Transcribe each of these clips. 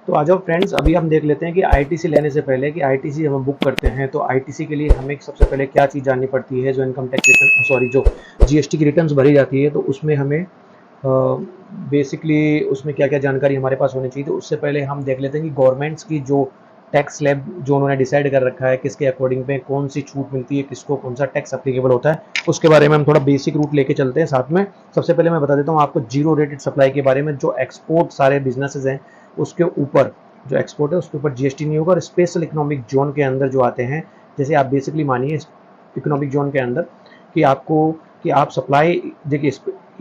तो आ जाओ फ्रेंड्स, अभी हम देख लेते हैं कि आईटीसी लेने से पहले कि आईटीसी हम बुक करते हैं तो आईटीसी के लिए हमें सबसे पहले क्या चीज़ जाननी पड़ती है। जो इनकम टैक्स रिटर्न, सॉरी, जो जीएसटी की रिटर्न्स भरी जाती है तो उसमें हमें बेसिकली उसमें क्या क्या जानकारी हमारे पास होनी चाहिए। तो उससे पहले हम देख लेते हैं कि गवर्नमेंट्स की जो टैक्स स्लैब जो उन्होंने डिसाइड कर रखा है, किसके अकॉर्डिंग पे कौन सी छूट मिलती है, किसको कौन सा टैक्स अप्लीकेबल होता है, उसके बारे में हम थोड़ा बेसिक रूट लेके चलते हैं साथ में। सबसे पहले मैं बता देता हूँ आपको जीरो रेटेड सप्लाई के बारे में। जो एक्सपोर्ट सारे बिजनेसेस हैं उसके ऊपर, जो एक्सपोर्ट है उसके ऊपर जीएसटी नहीं होगा। और स्पेशल इकोनॉमिक जोन के अंदर जो आते हैं, जैसे आप बेसिकली मानिए इकोनॉमिक जोन के अंदर कि आपको कि आप सप्लाई, देखिए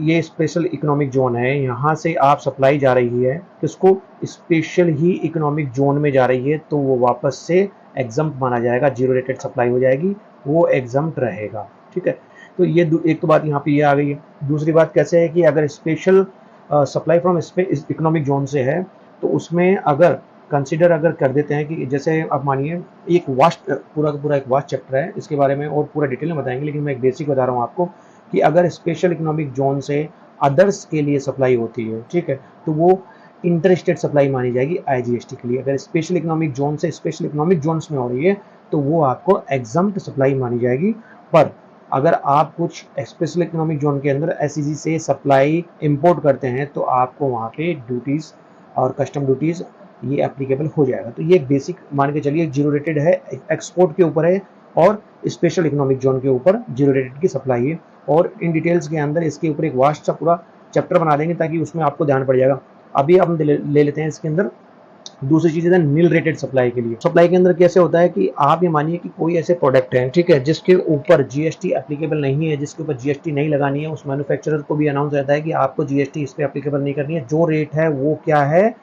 ये स्पेशल इकोनॉमिक जोन है, यहाँ से आप सप्लाई जा रही है किसको, स्पेशल ही इकोनॉमिक जोन में जा रही है, तो वो वापस से एग्जम्प्ट माना जाएगा, जीरो रेटेड सप्लाई हो जाएगी, वो एग्जम्प्ट रहेगा। ठीक है, तो ये एक तो बात यहाँ पे ये आ गई है। दूसरी बात कैसे है कि अगर special supply from economic zone से है तो उसमें अगर कंसिडर अगर कर देते हैं कि जैसे आप मानिए एक वास्ट, पूरा का पूरा एक वास्ट चैप्टर है इसके बारे में और पूरा डिटेल में बताएंगे, लेकिन मैं एक बेसिक बता रहा हूँ आपको कि अगर स्पेशल इकोनॉमिक जोन से अदर्स के लिए सप्लाई होती है, ठीक है, तो वो इंटर स्टेट सप्लाई मानी जाएगी आईजीएसटी के लिए। अगर स्पेशल इकोनॉमिक जोन से स्पेशल इकोनॉमिक जोन्स में हो रही है तो वो आपको एग्जम्प्ट सप्लाई मानी जाएगी। पर अगर आप कुछ स्पेशल इकोनॉमिक जोन के अंदर एसईजी से सप्लाई इंपोर्ट करते हैं तो आपको वहाँ पे ड्यूटीज़ और कस्टम ड्यूटीज़ ये एप्लीकेबल हो जाएगा। तो ये एक बेसिक मान के चलिए, जीरो रेटेड है, एक्सपोर्ट के ऊपर है और स्पेशल इकोनॉमिक जोन के ऊपर जीरो रेटेड की सप्लाई है। और इन डिटेल्स के अंदर इसके ऊपर एक वास्ट सा पूरा चैप्टर बना देंगे ताकि उसमें आपको ध्यान पड़ जाएगा। अभी हम ले लेते हैं इसके अंदर दूसरी चीज है नील रेटेड सप्लाई के लिए। सप्लाई के अंदर कैसे होता है कि आप ये मानिए कि कोई ऐसे प्रोडक्ट है, ठीक है, जिसके ऊपर जीएसटी एप्लीकेबल नहीं है, जिसके ऊपर जीएसटी नहीं लगानी है, उस मैन्युफैक्चरर को भी अनाउंस रहता है कि आपको जीएसटी इस पे एप्लीकेबल नहीं करनी है। जो रेट है वो क्या है,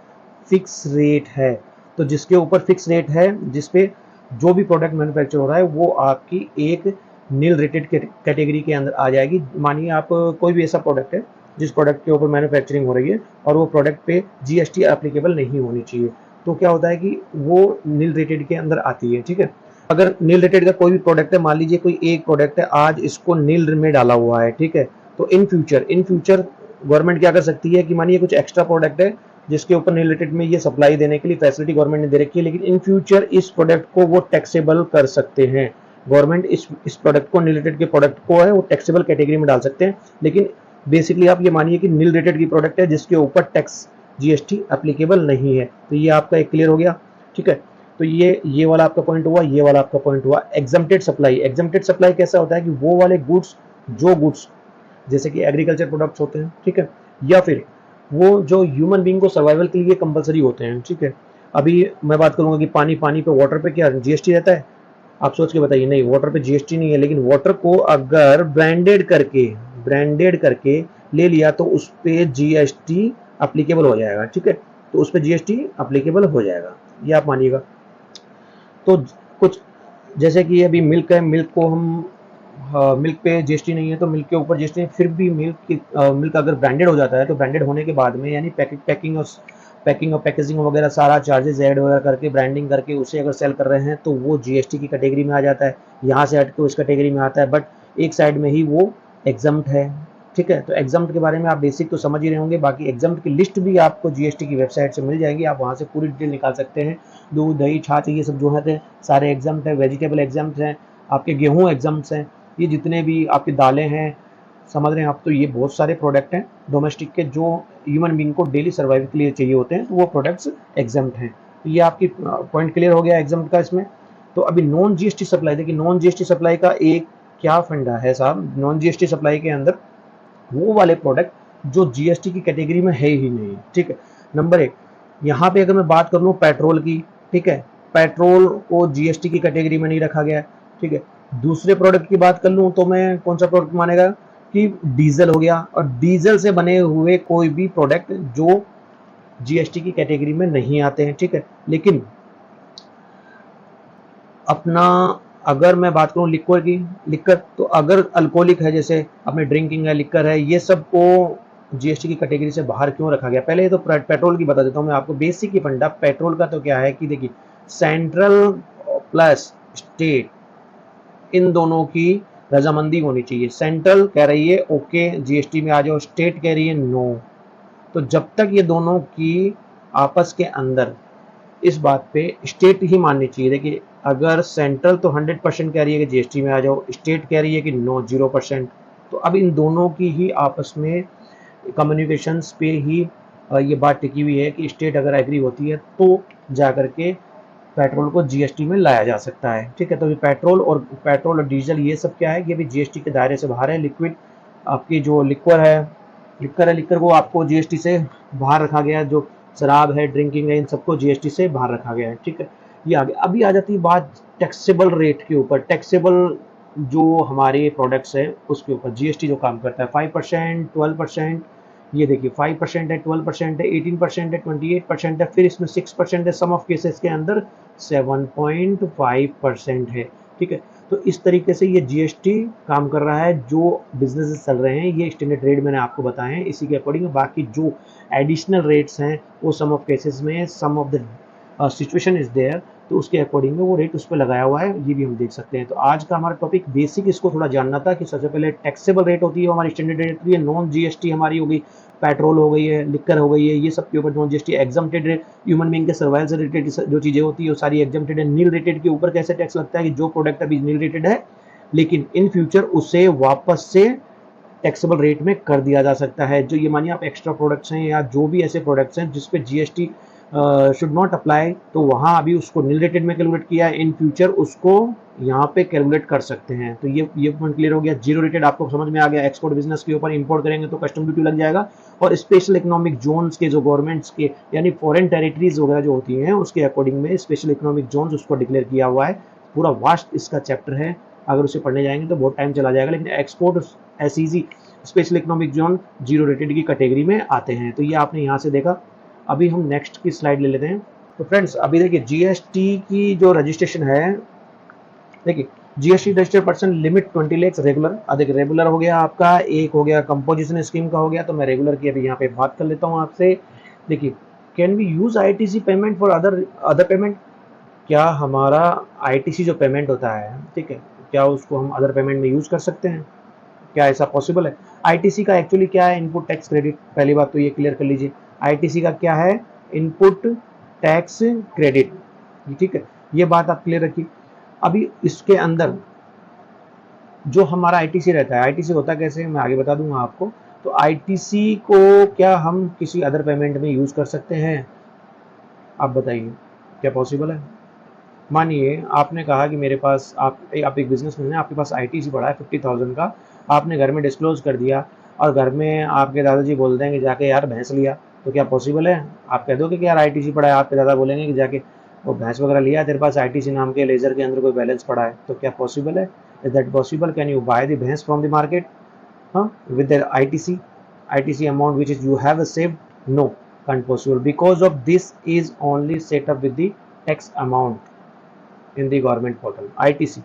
फिक्स रेट है। तो जिसके ऊपर फिक्स रेट है, जिसपे जो भी प्रोडक्ट मैन्युफैक्चर हो रहा है वो आपकी एक नील रेटेड कैटेगरी के अंदर आ जाएगी। मानिए आप कोई भी ऐसा प्रोडक्ट है जिस प्रोडक्ट के ऊपर मैन्युफैक्चरिंग हो रही है और वो प्रोडक्ट पे जीएसटी एप्लीकेबल नहीं होनी चाहिए, तो क्या होता है कि वो नील रेटेड के अंदर आती है। ठीक है, अगर नील रेटेड का कोई भी प्रोडक्ट है, मान लीजिए कोई एक प्रोडक्ट है आज इसको नील में डाला हुआ है, ठीक है, तो इन फ्यूचर गवर्नमेंट क्या कर सकती है कि मानिए कुछ एक्स्ट्रा प्रोडक्ट है जिसके ऊपर नील रेटेड में ये सप्लाई देने के लिए फैसिलिटी गवर्नमेंट ने दे रखी है, लेकिन इन फ्यूचर इस प्रोडक्ट को वो टैक्सेबल कर सकते हैं। गवर्नमेंट इस प्रोडक्ट को, नील रेटेड के प्रोडक्ट को है वो टैक्सेबल कैटेगरी में डाल सकते हैं। लेकिन बेसिकली आप ये मानिए कि नील रेटेड की प्रोडक्ट है जिसके ऊपर टैक्स जीएसटी एप्लीकेबल नहीं है। तो ये आपका एक क्लियर हो गया। ठीक है, तो ये वाला आपका पॉइंट हुआ, ये वाला आपका पॉइंट हुआ। एग्जम्प्टेड सप्लाई, एग्जम्प्टेड सप्लाई कैसा होता है कि वो वाले गुड्स, जो गुड्स जैसे कि एग्रीकल्चर प्रोडक्ट्स होते हैं, ठीक है, या फिर वो जो ह्यूमन बींग को सर्वाइवल के लिए कंपलसरी होते हैं। ठीक है, अभी मैं बात करूंगा कि पानी पे, वाटर पे क्या जीएसटी रहता है, आप सोच के बताइए। नहीं, वाटर पे जीएसटी नहीं है, लेकिन वाटर को अगर ब्रांडेड करके ले लिया तो उस पर जीएसटी अप्लीकेबल हो जाएगा। ठीक है, तो उस पर जीएसटी अप्लीकेबल हो जाएगा, ये आप मानिएगा। तो कुछ जैसे कि अभी मिल्क है, मिल्क को हम मिल्क पे जीएसटी नहीं है तो मिल्क के ऊपर जीएसटी नहीं, फिर भी मिल्क अगर ब्रांडेड हो जाता है तो ब्रांडेड होने के बाद में, यानी पैकिंग और पैकेजिंग वगैरह सारा चार्जेस ऐड वगैरह करके ब्रांडिंग करके उसे अगर सेल कर रहे हैं तो वो जीएसटी की कैटेगरी में आ जाता है। यहाँ से हट के उस कैटेगरी में आता है, बट एक साइड में ही वो एग्जम्प्ट है। ठीक है, तो एग्जम्प्ट के बारे में आप बेसिक तो समझ ही रहे होंगे। बाकी एग्जम्प्ट की लिस्ट भी आपको जीएसटी की वेबसाइट से मिल जाएगी, आप वहाँ से पूरी डिटेल निकाल सकते हैं। दूध, दही, छाछ, ये सब जो है सारे एग्जम्प्ट है। वेजिटेबल एग्जम्प्ट हैं, आपके गेहूँ एग्जम्प्ट हैं, ये जितने भी आपकी दालें हैं, समझ रहे हैं आप। तो ये बहुत सारे प्रोडक्ट हैं डोमेस्टिक के जो ह्यूमन बींग को डेली सर्वाइव के लिए चाहिए होते हैं, तो वो प्रोडक्ट्स एग्जम्प्ट हैं। तो ये आपकी पॉइंट क्लियर हो गया एग्जम्प्ट का इसमें। तो अभी नॉन जीएसटी सप्लाई, देखिए नॉन जीएसटी सप्लाई का एक क्या फंडा है साहब। नॉन जीएसटी सप्लाई के अंदर वो वाले प्रोडक्ट जो जीएसटी की कैटेगरी में है ही नहीं। ठीक है, नंबर एक, यहाँ पे अगर मैं बात कर लूँ पेट्रोल की, ठीक है, पेट्रोल को जीएसटी की कैटेगरी में नहीं रखा गया है। ठीक है, दूसरे प्रोडक्ट की बात कर लूँ तो मैं कौन सा प्रोडक्ट मानेगा कि डीजल हो गया, और डीजल से बने हुए कोई भी प्रोडक्ट जो जीएसटी की कैटेगरी में नहीं आते हैं। ठीक है, लेकिन अपना अगर मैं बात करूं लिक्वर की, लिक्कर, तो अगर अल्कोहलिक है, जैसे अपने ड्रिंकिंग है, लिक्कर है, ये सब को जीएसटी की कैटेगरी से बाहर क्यों रखा गया। पहले तो पेट्रोल की बता देता हूं मैं आपको बेसिक ही फंडा। पेट्रोल का तो क्या है कि देखिए सेंट्रल प्लस स्टेट, इन दोनों की रजामंदी होनी चाहिए। सेंट्रल कह रही है ओके जीएसटी में आ जाओ, स्टेट कह रही है नो। तो जब तक ये दोनों की आपस के अंदर इस बात पे स्टेट ही माननी चाहिए। देखिए अगर सेंट्रल तो 100% कह रही है कि जीएसटी में आ जाओ, स्टेट कह रही है कि नो 0%, तो अब इन दोनों की ही आपस में कम्युनिकेशंस पे ही ये बात टिकी हुई है कि स्टेट अगर एग्री होती है तो जा करके पेट्रोल को जीएसटी में लाया जा सकता है। ठीक है, तो ये पेट्रोल और डीजल ये सब क्या है, ये भी जीएसटी के दायरे से बाहर है। लिक्विड आपकी जो लिक्कर को आपको जीएसटी से बाहर रखा गया है। जो शराब है, ड्रिंकिंग है, इन सबको जीएसटी से बाहर रखा गया है। ठीक है, ये आगे अभी आ जाती है बात टैक्सेबल रेट के ऊपर। टैक्सेबल जो हमारे प्रोडक्ट्स है उसके ऊपर जीएसटी जो काम करता है 5%, 12%, ये देखिए 5% है, 12% है, 18% है, 28% है, फिर इसमें 6% है, सम ऑफ केसेस के अंदर 7.5% है। ठीक है, तो इस तरीके से ये जीएसटी काम कर रहा है। जो बिजनेसेस चल रहे हैं ये स्टैंडर्ड रेट मैंने आपको बताए हैं, इसी के अकॉर्डिंग। बाकी जो एडिशनल रेट्स हैं वो सम ऑफ केसेस में some of the situation is there, तो उसके अकॉर्डिंग में वो रेट उस पर लगाया हुआ है, ये भी हम देख सकते हैं। तो आज का हमारा टॉपिक बेसिक इसको थोड़ा जानना था कि सबसे पहले टैक्सेबल रेट होती है हमारी स्टैंडर्ड रेट होती है, नॉन जीएसटी हमारी हो गई, पेट्रोल हो गई है, लिक्कर हो गई है, ये सब के ऊपर non GST. Exempted rate human being के सर्वाइवल से रिलेटेड जो चीज़ें होती है वो सारी एग्जम्प्टेड है। नील रेटेड के ऊपर कैसे टैक्स लगता है कि जो प्रोडक्ट अभी नील रेटेड है लेकिन इन फ्यूचर उसे वापस से टैक्सेबल रेट में कर दिया जा सकता है। जो ये मानिए आप एक्स्ट्रा प्रोडक्ट्स हैं या जो भी ऐसे प्रोडक्ट्स हैं जिस पे जीएसटी शुड नॉट अप्लाई, तो वहाँ अभी उसको नील रेटेड में कैलकुलेट किया है, इन फ्यूचर उसको यहाँ पे कैलकुलेट कर सकते हैं। तो ये पॉइंट क्लियर हो गया। जीरो रेटेड आपको समझ में आ गया। एक्सपोर्ट बिजनेस के ऊपर इंपोर्ट करेंगे तो कस्टम ड्यूटी लग जाएगा। और स्पेशल इकोनॉमिक जोन्स के जो गवर्नमेंट्स के यानी फॉरेन टेरिटरीज वगैरह जो होती हैं उसके अकॉर्डिंग में स्पेशल इकोनॉमिक जोन्स उसको डिक्लेयर किया हुआ है। पूरा वास्ट इसका चैप्टर है, अगर उसे पढ़ने जाएंगे तो बहुत टाइम चला जाएगा। लेकिन export SEZ special economic zone zero rated की कैटेगरी में आते हैं। तो ये आपने यहाँ से देखा। अभी हम नेक्स्ट की स्लाइड ले लेते हैं। तो फ्रेंड्स अभी देखिए जीएसटी की जो रजिस्ट्रेशन है, देखिए GST registered person limit 20 lakh regular. अधिक रेगुलर हो गया आपका, एक हो गया कंपोजिशन स्कीम का हो गया। तो मैं रेगुलर की अभी यहाँ पे बात कर लेता हूँ आपसे। देखिए can we use ITC payment for other payment. क्या हमारा आईटीसी जो पेमेंट होता है, ठीक है, क्या उसको हम अदर पेमेंट में यूज कर सकते हैं? क्या ऐसा पॉसिबल है? आईटीसी का एक्चुअली क्या है? Input tax credit. पहली बात तो ये क्लियर कर लीजिए, आईटीसी का क्या है? Input tax credit. ठीक है, ये बात आप क्लियर रखिए। अभी इसके अंदर जो हमारा आईटीसी रहता है, आईटीसी होता कैसे मैं आगे बता दूंगा आपको। तो आईटीसी को क्या हम किसी अदर पेमेंट में यूज कर सकते हैं? आप बताइए, क्या पॉसिबल है? मानिए आपने कहा कि मेरे पास आप एक बिजनेसमैन है, आपके पास आईटीसी पड़ा है 50,000 का, आपने घर में डिस्क्लोज कर दिया और घर में आपके दादाजी बोल देंगे जाके यार भैंस लिया, तो क्या पॉसिबल है? आप कह दोगे कि यार आईटीसी पड़ा है, आपके दादा बोलेंगे कि जाके वो भैंस वगैरह लिया, तेरे पास आईटीसी नाम के लेजर के अंदर कोई बैलेंस पड़ा है, तो क्या पॉसिबल है? Is that possible? Can you buy the bhains from the market with the ITC amount which is you have saved? No, can't possible, because of this is only set up with the tax amount in the government portal। ITC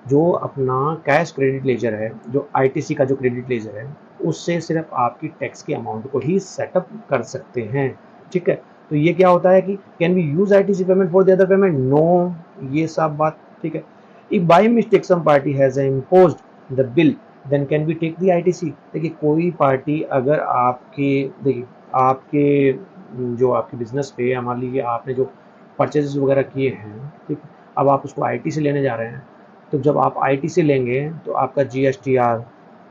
जो अपना cash credit ledger है, जो ITC का जो credit ledger है, उससे सिर्फ आपकी टैक्स के अमाउंट को ही सेटअप कर सकते हैं। ठीक है, तो ये क्या होता है कि can we use ITC payment for the other payment? No, ये सब बात ठीक है। If by mistake some party has imposed the bill then can we take the ITC. देखिए कोई पार्टी अगर आपके जो आपके बिजनेस पे मान लीजिए आपने जो परचेजेस वगैरह किए हैं, ठीक, अब आप उसको आईटीसी लेने जा रहे हैं, तो जब आप आईटीसी लेंगे तो आपका GSTR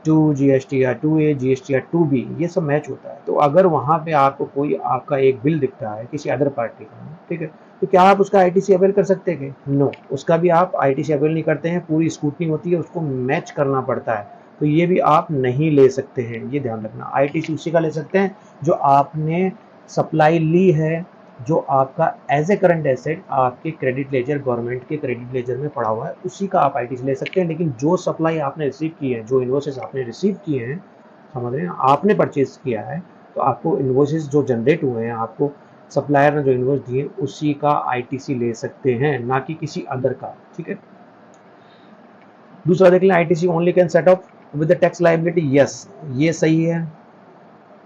2, GSTR 2A, GSTR 2B ये सब मैच होता है। तो अगर वहाँ पे आपको कोई आपका एक बिल दिखता है किसी अदर पार्टी का, ठीक है, तो क्या आप उसका आईटीसी अवेल कर सकते हैं? नो, उसका भी आप आईटीसी अवेल नहीं करते हैं। पूरी स्क्रूटनी होती है, उसको मैच करना पड़ता है, तो ये भी आप नहीं ले सकते हैं, ये ध्यान रखना। आईटीसी उसी का ले सकते हैं जो आपने सप्लाई ली है, जो आपका एज ए करंट एसेट आपके क्रेडिट लेजर, गवर्नमेंट के क्रेडिट लेजर में पड़ा हुआ है, उसी का आप आईटीसी ले सकते हैं। लेकिन जो सप्लाई आपने रिसीव की है, जो इन्वॉइसेस आपने रिसीव किए हैं, समझ रहे हैं, आपने परचेज किया है, तो आपको इन्वॉइसेस जो जनरेट हुए हैं, आपको सप्लायर ने जो इन्वॉइस दिए उसी का आईटीसी ले सकते हैं, ना कि किसी अदर का। ठीक है, दूसरा देख लें, ITC only can set up with the tax liability. Yes, ये सही है।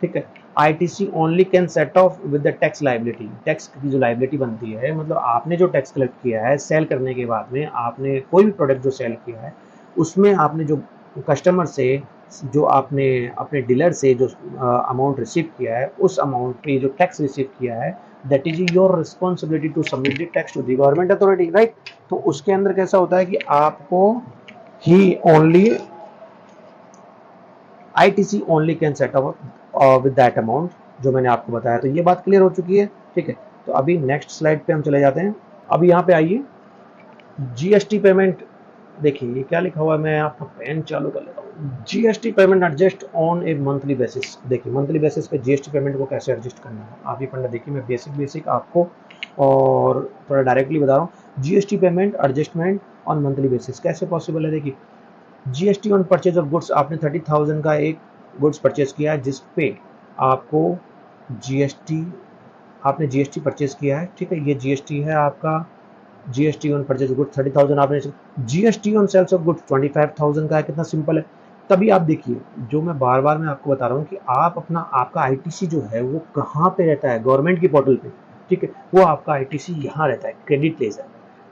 ठीक है, ITC only can set of with the tax liability. Tax की जो लायबिलिटी बनती है, मतलब आपने जो टैक्स कलेक्ट किया है सेल करने के बाद में, आपने कोई भी प्रोडक्ट जो सेल किया है उसमें आपने जो कस्टमर से जो आपने अपने डीलर से जो अमाउंट रिसीव किया है, उस अमाउंट पे जो टैक्स रिसीव किया है, that is your responsibility to submit the tax to the government authority, right. तो उसके अंदर कैसा होता है कि आपको ही only ITC only can set up with that amount, जो मैंने आपको बताया। तो ये बात क्लियर हो चुकी है, ठीक है। तो अभी नेक्स्ट स्लाइड पे हम चले जाते हैं। अभी यहाँ पे आइए, GST पेमेंट देखिए ये क्या लिखा हुआ है, मैं आपका पेन चालू कर लेता हूँ। GST payment adjust on A monthly basis. देखिए मंथली बेसिस पे GST पेमेंट को कैसे एडजस्ट करना है आप ये पढ़ना। देखिए मैं बेसिक आपको और थोड़ा डायरेक्टली बता रहा हूँ। GST payment adjustment on monthly basis कैसे पॉसिबल है। देखिए GST on purchase of goods, आपने 30,000 का एक गुड्स परचेज किया जिस पे आपको GST, आपने GST परचेज किया है, ठीक है। ये GST है आपका, GST on purchase of goods 30,000 आपने, GST on sales of goods 25,000 का है। कितना सिंपल है। तभी आप देखिए, जो मैं बार बार मैं आपको बता रहा हूँ कि आप अपना आपका ITC जो है वो कहाँ पे रहता है, गवर्नमेंट की पोर्टल पे, ठीक है। वो आपका ITC यहाँ रहता है, क्रेडिट लेजर,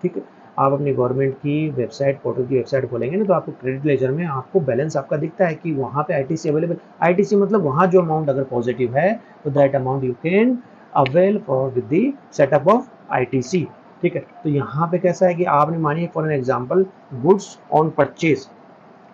ठीक है। आप अपनी गवर्नमेंट की वेबसाइट, पोर्टल की वेबसाइट खोलेंगे ना, तो आपको क्रेडिट लेजर में आपको बैलेंस आपका दिखता है कि वहाँ पे ITC अवेलेबल। ITC मतलब वहाँ जो अमाउंट अगर पॉजिटिव है तो that amount you can avail for with the setup of ITC, ठीक है। तो यहाँ पे कैसा है कि आपने मानिए for an example goods on purchase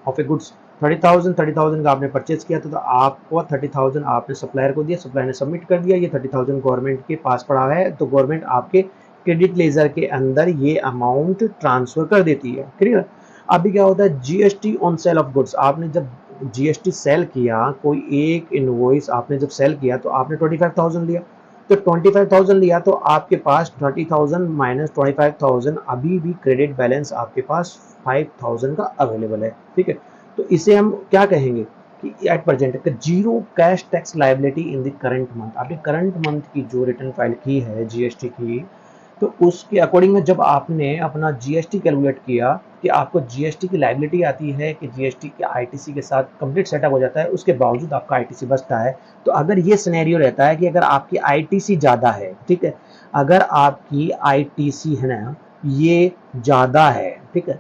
of A goods 30,000 का आपने परचेज किया था, तो आपको 30,000 आपने सप्लायर को दिया, सप्लायर ने सबमिट कर दिया, ये 30,000 गवर्नमेंट के पास पड़ा है, तो गवर्नमेंट आपके क्रेडिट लेजर के अंदर ये अमाउंट ट्रांसफर कर देती है, क्लियर। अभी क्या होता है, GST on sale of goods, आपने जब GST सेल किया, कोई एक इनवॉइस आपने जब सेल किया तो आपने 25,000 लिया, तो 25,000 लिया तो आपके पास 30,000 माइनस 25,000 अभी भी क्रेडिट बैलेंस आपके पास 5,000 का अवेलेबल है, ठीक है। तो इसे हम क्या कहेंगे कि at present zero cash tax liability in the current month. आपने करंट मंथ की जो रिटर्न फाइल की है GST की, तो उसके अकॉर्डिंग में जब आपने अपना GST कैलकुलेट किया कि आपको GST की लायबिलिटी आती है कि GST के ITC के साथ कंप्लीट सेटअप हो जाता है, उसके बावजूद आपका ITC बचता है। तो अगर ये सिनेरियो रहता है कि अगर आपकी ITC ज़्यादा है, ठीक है, अगर आपकी ITC है ना ये ज़्यादा है, ठीक है,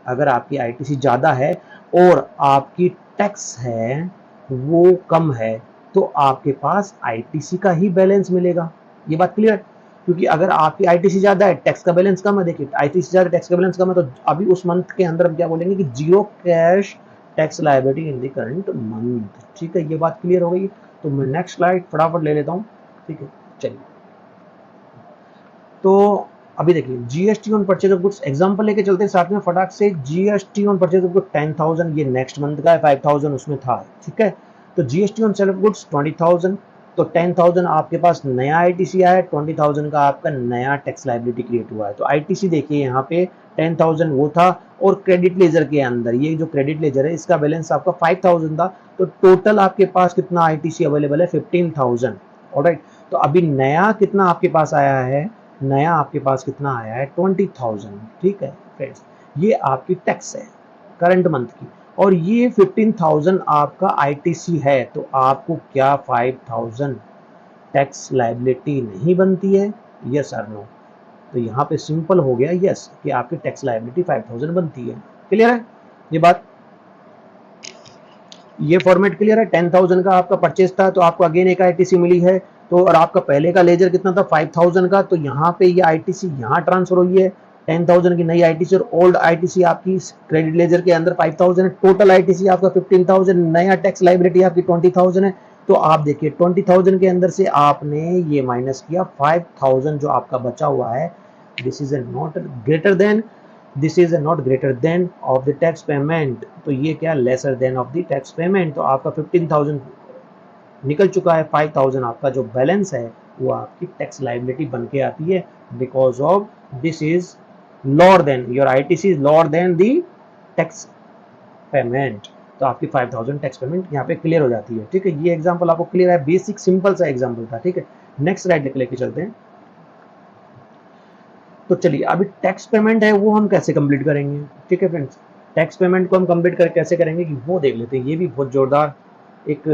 अगर आपकी ITC ज़्यादा है और आपकी टैक्स है वो कम है, तो आपके पास ITC का ही बैलेंस मिलेगा। ये बात क्लियर। क्योंकि अगर आपकी ITC ज़्यादा है, टैक्स का बैलेंस कम है, देखिए ITC ज़्यादा, टैक्स का बैलेंस कम है, तो अभी उस मंथ के अंदर हम क्या बोलेंगे कि zero cash tax liability in the current month, ठीक है। ये बात क्लियर हो गई। तो मैं नेक्स्ट स्लाइड फटाफट ले लेता हूँ, ठीक है। चलिए, तो अभी देखिए GST on purchase of goods example लेके चलते हैं साथ में फटाक से। GST on purchase of goods 10,000, ये नेक्स्ट मंथ का है, 5,000 उसमें था, ठीक है। तो GST on sale of goods 20,000, तो 10,000 आपके पास नया ITC आया, 20,000 का आपका नया टैक्स लायबिलिटी क्रिएट हुआ है। तो ITC देखिए यहाँ पे 10,000 वो था, और क्रेडिट लेजर के अंदर ये जो क्रेडिट लेजर है इसका बैलेंस आपका 5,000 था, तो टोटल आपके पास कितना ITC अवेलेबल है, 15,000। ऑलराइट, तो अभी नया कितना आपके पास आया है, नया आपके पास कितना आया है, 20,000, ठीक है फ्रेंड्स। ये आपकी टैक्स है करंट मंथ की, और ये 15,000 आपका ITC है, तो आपको क्या 5,000 टैक्स लायबिलिटी नहीं बनती है, यस और नो। तो यहाँ पे सिंपल हो गया यस कि आपकी टैक्स लायबिलिटी 5,000 बनती है। क्लियर है ये बात, ये फॉर्मेट क्लियर है। 10,000 का आपका परचेज था, तो आपको अगेन एक ITC मिली है, तो और आपका पहले का लेजर कितना था 5,000 का, तो यहाँ पे ये ITC यहाँ ट्रांसफर हुई है, 10,000 की नई ITC और ओल्ड ITC आपकी क्रेडिट लेजर के अंदर 5,000 है, टोटल ITC आपका 15,000, नया टैक्स लायबिलिटी आपकी 20,000 है। तो आप देखिए 20,000 के अंदर से आपने ये माइनस किया 5,000 जो आपका बचा हुआ है, this is not greater than, this is not greater than of the tax payment, तो ये क्या lesser than of the tax payment. तो आपका 15,000 निकल चुका है, 5,000 आपका जो बैलेंस है वो आपकी टैक्स लायबिलिटी बन के आती है, because of this is lower than your ITC is lower than the tax payment. तो आपकी 5,000 टैक्स पेमेंट यहाँ पे क्लियर हो जाती है, ठीक है। ये एग्जांपल आपको क्लियर है, बेसिक सिंपल सा एग्जांपल था, ठीक है। नेक्स्ट स्लाइड लेके चलते हैं। तो चलिए अभी टैक्स पेमेंट है वो हम कैसे कंप्लीट करेंगे, ठीक है फ्रेंड्स। टैक्स पेमेंट को हम कंप्लीट कर कैसे करेंगे कि वो देख लेते हैं, ये भी बहुत जोरदार एक,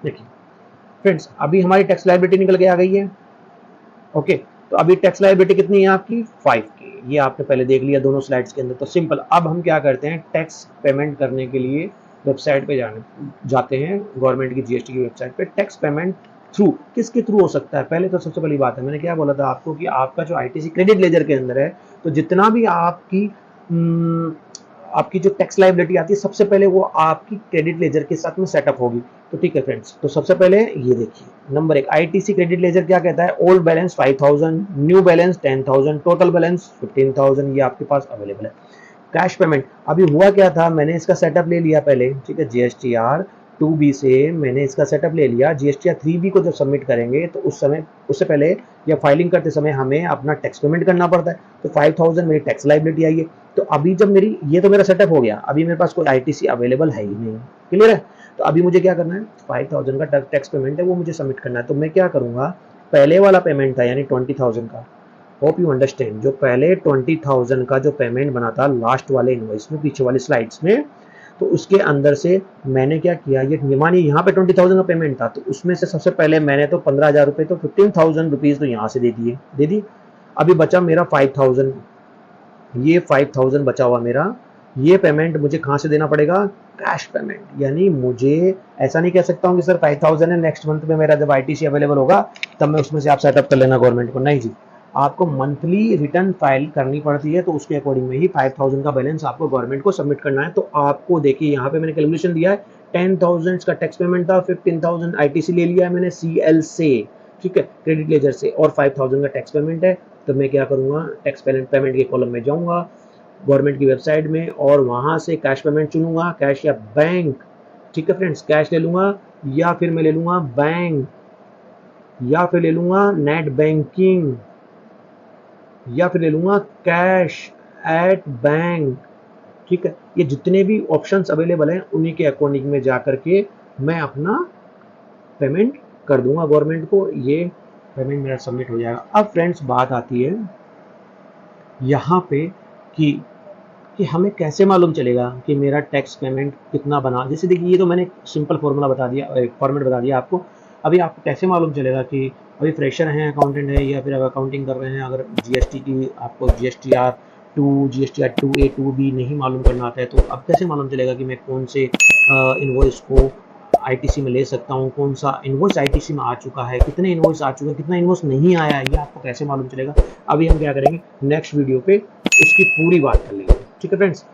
देखिए फ्रेंड्स अभी हमारी टैक्स लायबिलिटी निकल के आ गई है, ओके। तो अभी टैक्स लायबिलिटी कितनी है आपकी 5K, ये आपने पहले देख लिया दोनों स्लाइड्स के अंदर। तो सिंपल, अब हम क्या करते हैं, टैक्स पेमेंट करने के लिए वेबसाइट पे जाते हैं, गवर्नमेंट की जीएसटी की वेबसाइट पे। टैक्स पेमेंट थ्रू किसके थ्रू हो सकता है? पहले तो सबसे पहली बात है, मैंने क्या बोला था आपको कि आपका जो आईटीसी क्रेडिट लेजर के अंदर है, तो जितना भी आपकी जो टैक्स लायबिलिटी आती है, सबसे पहले वो आपकी क्रेडिट लेजर के साथ में सेटअप होगी। तो ठीक है फ्रेंड्स, तो सबसे पहले ये देखिए, नंबर 1 आईटीसी क्रेडिट लेजर क्या कहता है, old balance 5000, new balance 10000, total balance 15000, ये आपके पास अवेलेबल है। कैश पेमेंट, अभी हुआ क्या था, मैंने इसका सेटअप ले लिया पहले, ठीक है, जीएसटीआर 2B से मैंने इसका सेटअप ले लिया। जीएसटीआर 3B को जब सबमिट करेंगे तो उससे पहले या फाइलिंग करते समय हमें अपना टैक्स पेमेंट करना पड़ता है। तो 5000 मेरी टैक्स लायबिलिटी आई है। तो अभी जब ये तो मेरा सेटअप हो गया, अभी मेरे पास कोई आईटीसी अवेलेबल है ही नहीं, क्लियर है। तो अभी मुझे क्या करना है, 5000 का टैक्स पेमेंट है वो मुझे सबमिट करना है। तो मैं क्या करूंगा, पहले वाला पेमेंट था यानी 20000 का, होप यू अंडरस्टैंड, जो पहले 20000 का जो पेमेंट बना था लास्ट वाले इनवॉइस में, पीछे वाली स्लाइड्स में, तो उसके अंदर से मैंने क्या किया, ये मानिए यहाँ पे 20000 का पेमेंट था, तो उसमें से सबसे पहले मैंने तो 15000 रुपये, तो 15000 रुपीज़ तो यहाँ से दे दिए। अभी बचा मेरा 5000, ये 5000 बचा हुआ मेरा, ये पेमेंट मुझे कहाँ से देना पड़ेगा, कैश पेमेंट। यानी मुझे ऐसा नहीं कह सकता हूँ कि सर 5000 है, नेक्स्ट मंथ में मेरा जब आईटीसी अवेलेबल होगा तब मैं उसमें से आप सेटअप कर लेना गवर्नमेंट को, नहीं जी, आपको मंथली रिटर्न फाइल करनी पड़ती है। तो उसके अकॉर्डिंग में ही 5000 का बैलेंस आपको गवर्नमेंट को सबमिट करना है। तो आपको देखिए यहाँ पे मैंने कैलकुलेशन दिया है, 10000 का टैक्स पेमेंट था, 15000 आईटीसी ले लिया है मैंने सीएल से, ठीक है, क्रेडिट लेजर से, और 5000 का टैक्स पेमेंट है। तो मैं क्या करूँगा, टैक्स पेमेंट के कॉलम में जाऊँगा गवर्नमेंट की वेबसाइट में, और वहाँ से कैश पेमेंट चुनूंगा, कैश या बैंक, ठीक है फ्रेंड्स, कैश ले लूँगा, या फिर मैं ले लूँगा बैंक, या फिर ले लूँगा नेट बैंकिंग, या फिर ले लूँगा कैश एट बैंक, ठीक है। ये जितने भी ऑप्शंस अवेलेबल हैं उन्हीं के अकॉर्डिंग में जा करके मैं अपना पेमेंट कर दूंगा गवर्नमेंट को, ये पेमेंट मेरा सबमिट हो जाएगा। अब फ्रेंड्स बात आती है यहाँ पे कि हमें कैसे मालूम चलेगा कि मेरा टैक्स पेमेंट कितना बना। जैसे देखिए, ये तो मैंने सिंपल फॉर्मूला बता दिया, फॉर्मेट बता दिया आपको। अभी आपको कैसे मालूम चलेगा कि अभी फ्रेशर हैं, अकाउंटेंट है, या फिर अकाउंटिंग कर रहे हैं, अगर जीएसटी की आपको जीएसटीआर 2A 2B नहीं मालूम करना आता है, तो अब कैसे मालूम चलेगा कि मैं कौन से इनवॉइस को आईटीसी में ले सकता हूँ, कौन सा इनवॉइस आईटीसी में आ चुका है, कितने इनवॉइस आ चुके हैं, कितना इनवॉइस नहीं आया है, ये आपको कैसे मालूम चलेगा। अभी हम क्या करेंगे, नेक्स्ट वीडियो पे उसकी पूरी बात कर लेंगे, ठीक है फ्रेंड्स।